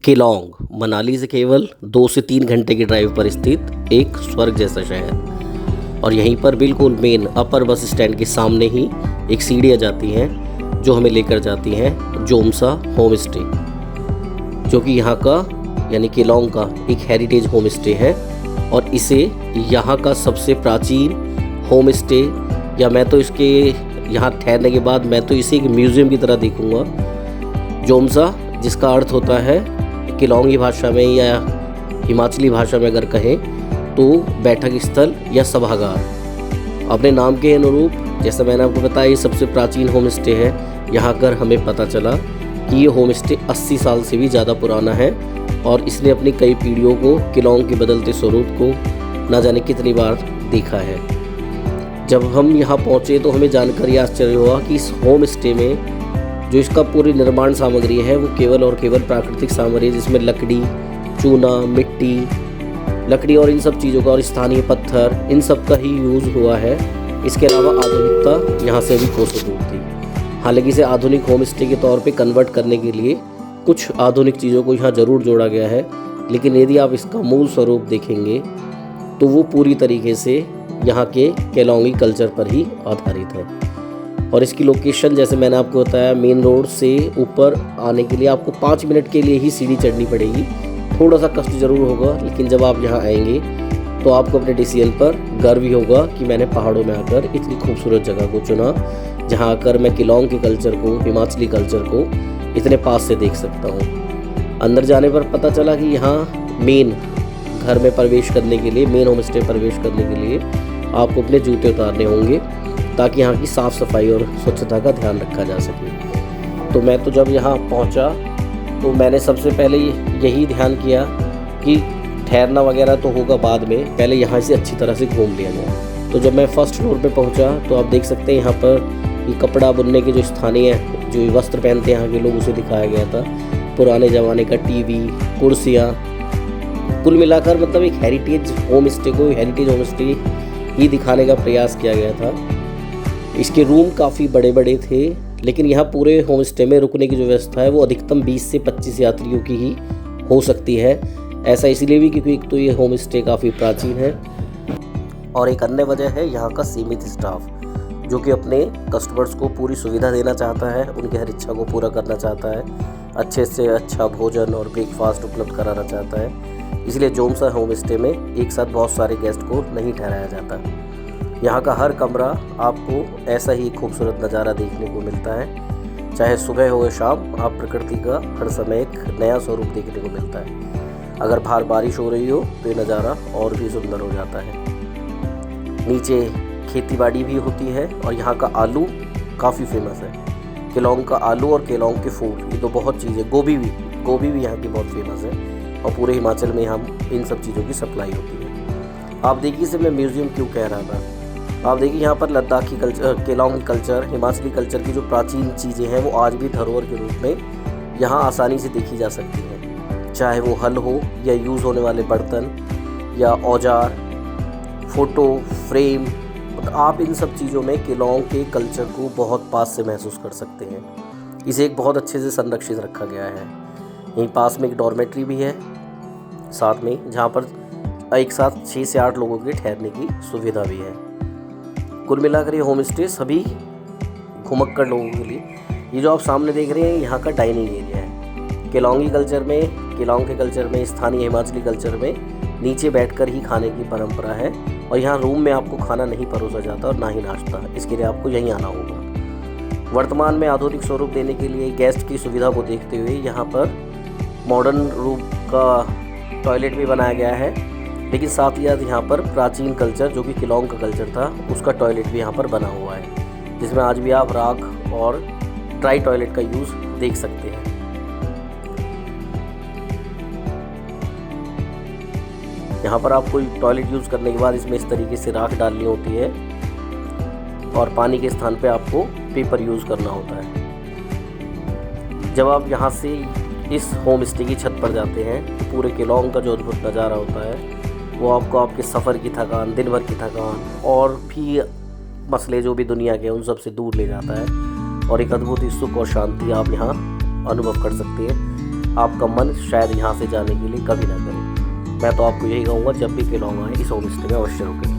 केलोंग मनाली से केवल 2 से 3 घंटे की ड्राइव पर स्थित एक स्वर्ग जैसा शहर। और यहीं पर बिल्कुल मेन अपर बस स्टैंड के सामने ही एक सीढ़ियाँ जाती हैं जो हमें लेकर जाती हैं जोमसा होम स्टे, जो कि यहाँ का यानी केलोंग का एक हेरिटेज होम स्टे है। और इसे यहाँ का सबसे प्राचीन होम स्टे, या मैं तो इसके यहाँ ठहरने के बाद मैं तो इसे एक म्यूज़ियम की तरह देखूँगा। जोमसा जिसका अर्थ होता है केलोंगी भाषा में या हिमाचली भाषा में अगर कहें तो बैठक स्थल या सभागार। अपने नाम के अनुरूप, जैसा मैंने आपको बताया, ये सबसे प्राचीन होम स्टे है। यहाँ कर हमें पता चला कि ये होम स्टे 80 साल से भी ज़्यादा पुराना है और इसने अपनी कई पीढ़ियों को केलोंग के बदलते स्वरूप को ना जाने कितनी बार देखा है। जब हम यहाँ पहुँचे तो हमें जानकर ये आश्चर्य हुआ कि इस होम स्टे में जो इसका पूरी निर्माण सामग्री है वो केवल और केवल प्राकृतिक सामग्री है, जिसमें लकड़ी, चूना, मिट्टी, लकड़ी और इन सब चीज़ों का और स्थानीय पत्थर, इन सब का ही यूज़ हुआ है। इसके अलावा आधुनिकता यहाँ से भी कोसों दूर थी। हालांकि इसे आधुनिक होम स्टे के तौर पे कन्वर्ट करने के लिए कुछ आधुनिक चीज़ों को यहाँ ज़रूर जोड़ा गया है, लेकिन यदि आप इसका मूल स्वरूप देखेंगे तो वो पूरी तरीके से यहाँ के केलोंगी कल्चर पर ही आधारित है। और इसकी लोकेशन, जैसे मैंने आपको बताया, मेन रोड से ऊपर आने के लिए आपको 5 मिनट के लिए ही सीढ़ी चढ़नी पड़ेगी। थोड़ा सा कष्ट ज़रूर होगा, लेकिन जब आप यहाँ आएंगे तो आपको अपने डिसीजन पर गर्व ही होगा कि मैंने पहाड़ों में आकर इतनी खूबसूरत जगह को चुना, जहाँ आकर मैं केलोंग के कल्चर को, हिमाचली कल्चर को इतने पास से देख सकता हूँ। अंदर जाने पर पता चला कि यहाँ मेन घर में प्रवेश करने के लिए, मेन होम स्टे प्रवेश करने के लिए आपको अपने जूते उतारने होंगे ताकि यहाँ की साफ़ सफाई और स्वच्छता का ध्यान रखा जा सके। तो मैं तो जब यहाँ पहुँचा तो मैंने सबसे पहले यही ध्यान किया कि ठहरना वगैरह तो होगा बाद में, पहले यहाँ से अच्छी तरह से घूम लिया जाए। तो जब मैं फर्स्ट फ्लोर पे पहुँचा तो आप देख सकते हैं यहाँ पर ये कपड़ा बुनने के जो स्थानीय जो वस्त्र पहनते हैं यहाँ के लोग, उसे दिखाया गया था। पुराने ज़माने का टीवी, कुर्सियाँ, कुल मिलाकर मतलब एक हेरिटेज होम स्टे को हेरिटेज होम स्टे ही दिखाने का प्रयास किया गया था। इसके रूम काफ़ी बड़े बड़े थे, लेकिन यहाँ पूरे होम स्टे में रुकने की जो व्यवस्था है वो अधिकतम 20 से 25 यात्रियों की ही हो सकती है। ऐसा इसलिए भी क्योंकि एक तो ये होम स्टे काफ़ी प्राचीन है और एक अन्य वजह है यहाँ का सीमित स्टाफ, जो कि अपने कस्टमर्स को पूरी सुविधा देना चाहता है, उनकी हर इच्छा को पूरा करना चाहता है, अच्छे से अच्छा भोजन और ब्रेकफास्ट उपलब्ध कराना चाहता है। इसलिए जोमसा होम स्टे में एक साथ बहुत सारे गेस्ट को नहीं ठहराया जाता। यहाँ का हर कमरा आपको ऐसा ही खूबसूरत नज़ारा देखने को मिलता है। चाहे सुबह हो या शाम, आप प्रकृति का हर समय एक नया स्वरूप देखने को मिलता है। अगर बाहर बारिश हो रही हो तो ये नज़ारा और भी सुंदर हो जाता है। नीचे खेतीबाड़ी भी होती है और यहाँ का आलू काफ़ी फेमस है। केलोंग का आलू और केलोंग के फूल, ये तो बहुत चीज़ें, गोभी भी यहाँ की बहुत फेमस है और पूरे हिमाचल में हम इन सब चीज़ों की सप्लाई होती है। आप देखिए, इसे मैं म्यूज़ियम क्यों कह रहा था। आप देखिए यहाँ पर Ladakhi culture, Kelong culture, Himachali culture की जो प्राचीन चीज़ें हैं वो आज भी धरोहर के रूप में यहाँ आसानी से देखी जा सकती हैं। चाहे वो हल हो या यूज़ होने वाले बर्तन या औजार, फ़ोटो फ्रेम, तो आप इन सब चीज़ों में केलोंग के कल्चर को बहुत पास से महसूस कर सकते हैं। इसे एक बहुत अच्छे से संरक्षित रखा गया है। यहीं पास में एक डॉर्मेट्री भी है साथ में, जहाँ पर एक साथ 6 से 8 लोगों के ठहरने की सुविधा भी है। कुल मिलाकर ये होम स्टे सभी घुमक्कड़ लोगों के लिए, ये जो आप सामने देख रहे हैं यहाँ का डाइनिंग एरिया है। केलोंगी कल्चर में, केलोंग के कल्चर में, स्थानीय हिमाचली कल्चर में नीचे बैठकर ही खाने की परंपरा है और यहाँ रूम में आपको खाना नहीं परोसा जाता और ना ही नाश्ता, इसके लिए आपको यहीं आना होगा। वर्तमान में आधुनिक स्वरूप देने के लिए गेस्ट की सुविधा को देखते हुए यहाँ पर मॉडर्न रूप का टॉयलेट भी बनाया गया है, लेकिन साथ ही साथ यहाँ पर प्राचीन कल्चर जो कि केलोंग का कल्चर था उसका टॉयलेट भी यहाँ पर बना हुआ है, जिसमें आज भी आप राख और ड्राई टॉयलेट का यूज़ देख सकते हैं। यहाँ पर आपको टॉयलेट यूज़ करने के बाद इसमें इस तरीके से राख डालनी होती है और पानी के स्थान पे आपको पेपर यूज़ करना होता है। जब आप यहाँ से इस होम स्टे की छत पर जाते हैं तो पूरे केलोंग का जो अद्भुत नज़ारा होता है वो आपको आपके सफ़र की थकान, दिन भर की थकान और भी मसले जो भी दुनिया के उन सब से दूर ले जाता है और एक अद्भुत ही सुख और शांति आप यहाँ अनुभव कर सकते हैं। आपका मन शायद यहाँ से जाने के लिए कभी ना करे। मैं तो आपको यही कहूँगा, जब भी केलॉन्ग आए इस होम स्टे में अवश्य रुकें।